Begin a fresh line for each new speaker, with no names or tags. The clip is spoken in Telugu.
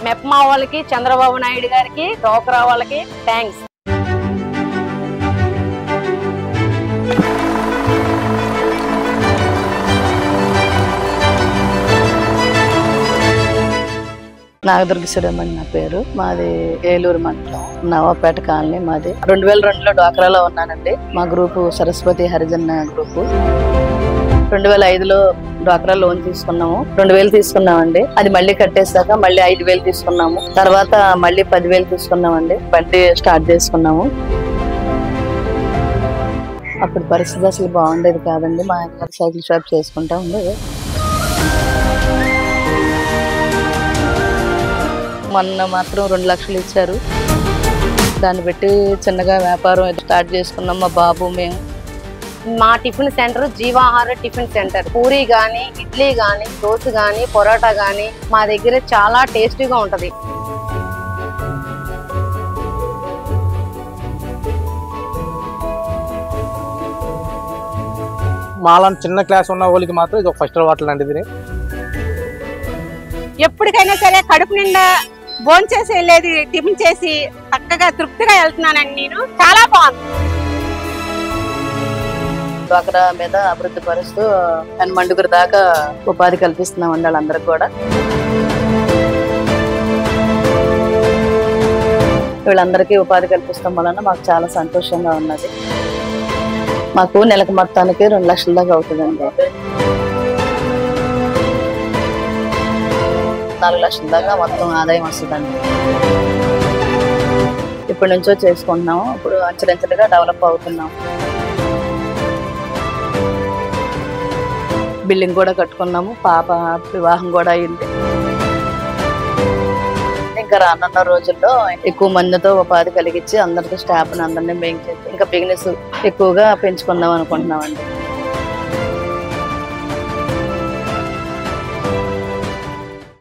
మెప్మా వాళ్ళకి, చంద్రబాబు నాయుడు గారికి, డోక్రా వాళ్ళకి థ్యాంక్స్.
నాగదుర్గేశ్వరమ్మ నా పేరు. మాది ఏలూరు మండలం, నవాపేట కాలనీ మాది. 2002లో డ్వాక్రాలో ఉన్నానండి. మా గ్రూపు సరస్వతి హరిజన గ్రూపు. 2005లో డ్వాక్రా లోన్ తీసుకున్నాము. 2000 తీసుకున్నామండి. అది మళ్ళీ కట్టేసాక మళ్ళీ 5000 తీసుకున్నాము. తర్వాత మళ్ళీ 10,000 తీసుకున్నామండి. బండి స్టార్ట్ చేసుకున్నాము. అప్పుడు పరిస్థితి అసలు బాగుండేది కాదండి. మా ఆయన సైకిల్ షాప్ చేసుకుంటా ఉండేది. మొన్న మాత్రం 2 లక్షలు ఇచ్చారు. దాన్ని పెట్టి చిన్నగా వ్యాపారం స్టార్ట్ చేసుకున్నాం మా బాబు మేము.
మా tiffin centre Jeevahara tiffin centre. Puri గాని, ఇడ్లీ గాని, దోశ గాని, పొరాటా గాని మా దగ్గర చాలా టేస్టీగా ఉంటది.
మాలాంటి చిన్న క్లాస్ ఉన్న వాళ్ళకి మాత్రం ఇది ఒక ఫస్ట్ వాటర్ లాంటిది.
ఎప్పటికైనా సరే కడుపు నిండా భోంచేసి వెళ్ళేది టిఫిన్ చేసి చక్కగా తృప్తిగా వెళ్తున్నానండి. నేను చాలా బాగుంది.
డ్వాక్రా మీద అభివృద్ధి పరుస్తూ మండుగురు దాకా ఉపాధి కల్పిస్తున్నామండి వాళ్ళందరికి కూడా. వీళ్ళందరికీ ఉపాధి కల్పిస్తాం వలన మాకు చాలా సంతోషంగా ఉన్నది. మాకు నెలకు మొత్తానికి 2 లక్షల దాకా అవుతుందండి. 4 లక్షల దాకా మొత్తం ఆదాయం వస్తుందండి. ఇప్పటి నుంచో చేసుకుంటున్నాము. ఇప్పుడు అంచెలంచెలుగా డెవలప్ అవుతున్నాం. బిల్డింగ్ కూడా కట్టుకున్నాము. పాప వివాహం కూడా అయింది. ఇంకా రానున్న రోజుల్లో ఎక్కువ మందితో ఉపాధి కలిగించి అందరికీ స్టాఫ్ అందరినీ ఇంకా బిజినెస్ ఎక్కువగా పెంచుకుందాం అనుకుంటున్నామండి.